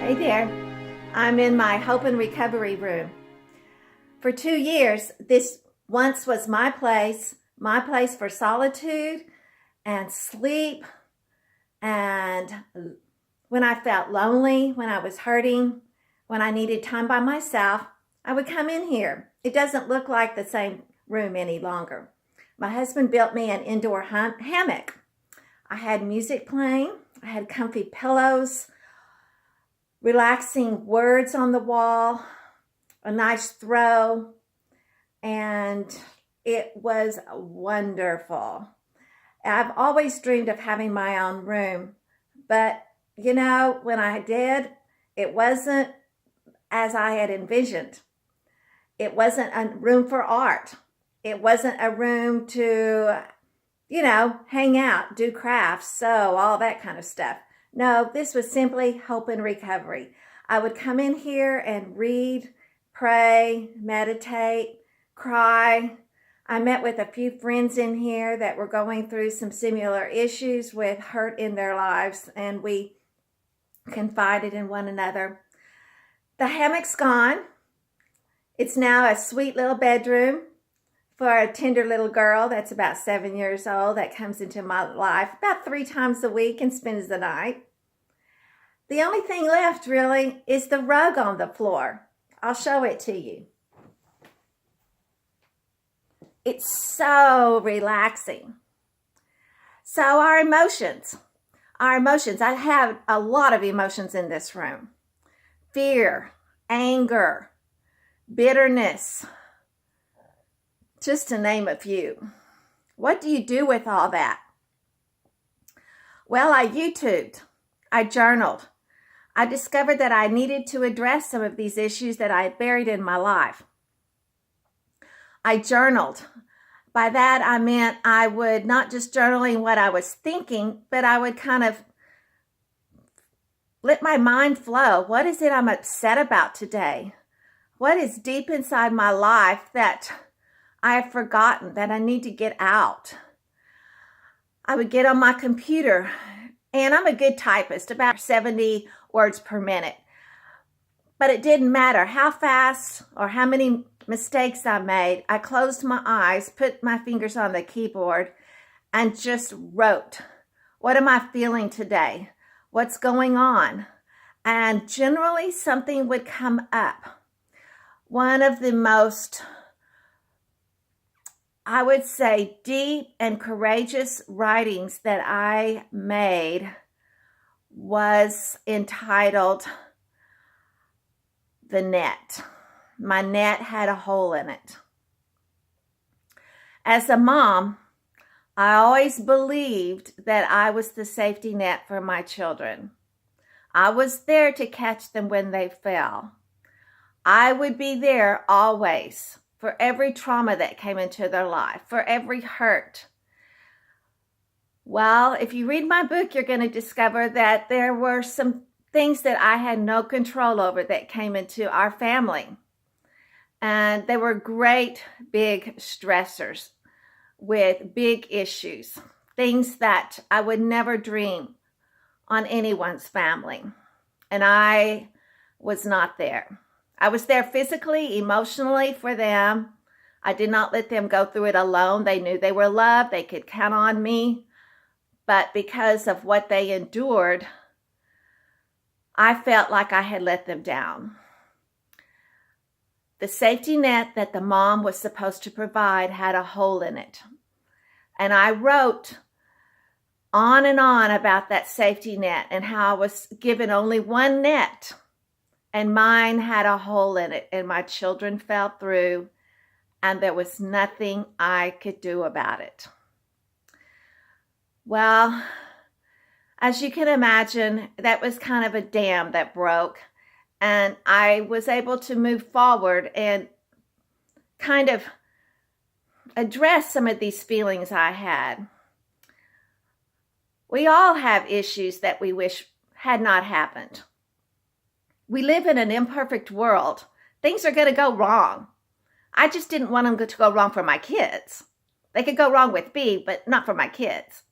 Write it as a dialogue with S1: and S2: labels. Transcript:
S1: Hey there, I'm in my Hope and Recovery room. For 2 years, this once was my place for solitude and sleep, and when I felt lonely, when I was hurting, when I needed time by myself, I would come in here. It doesn't look like the same room any longer. My husband built me an indoor hammock. I had music playing, I had comfy pillows, relaxing words on the wall, a nice throw, and it was wonderful. I've always dreamed of having my own room, but when I did, it wasn't as I had envisioned. It wasn't a room for art. It wasn't a room to, hang out, do crafts, sew, all that kind of stuff. No, this was simply hope and recovery. I would come in here and read, pray, meditate, cry. I met with a few friends in here that were going through some similar issues with hurt in their lives, and we confided in one another. The hammock's gone. It's now a sweet little bedroom for a tender little girl that's about 7 years old that comes into my life about 3 times a week and spends the night. The only thing left really is the rug on the floor. I'll show it to you. It's so relaxing. So our emotions. I have a lot of emotions in this room. Fear, anger, bitterness, just to name a few. What do you do with all that? Well, I YouTubed. I journaled. I discovered that I needed to address some of these issues that I had buried in my life. I journaled. By that, I meant I would not just journaling what I was thinking, but I would kind of let my mind flow. What is it I'm upset about today? What is deep inside my life that I have forgotten that I need to get out? I would get on my computer, and I'm a good typist, about 70 words per minute. But it didn't matter how fast or how many mistakes I made. I closed my eyes, put my fingers on the keyboard, and just wrote. What am I feeling today? What's going on? And generally something would come up. One of the most, I would say, deep and courageous writings that I made was entitled The Net. My net had a hole in it. As a mom, I always believed that I was the safety net for my children. I was there to catch them when they fell. I would be there always for every trauma that came into their life, for every hurt. Well, if you read my book, you're going to discover that there were some things that I had no control over that came into our family. And they were great big stressors with big issues, things that I would never dream on anyone's family. And I was not there. I was there physically, emotionally for them. I did not let them go through it alone. They knew they were loved. They could count on me. But because of what they endured, I felt like I had let them down. The safety net that the mom was supposed to provide had a hole in it. And I wrote on and on about that safety net and how I was given only one net. And mine had a hole in it, and my children fell through, and there was nothing I could do about it. Well, as you can imagine, that was kind of a dam that broke, and I was able to move forward and kind of address some of these feelings I had. We all have issues that we wish had not happened. We live in an imperfect world. Things are going to go wrong. I just didn't want them to go wrong for my kids. They could go wrong with me, but not for my kids.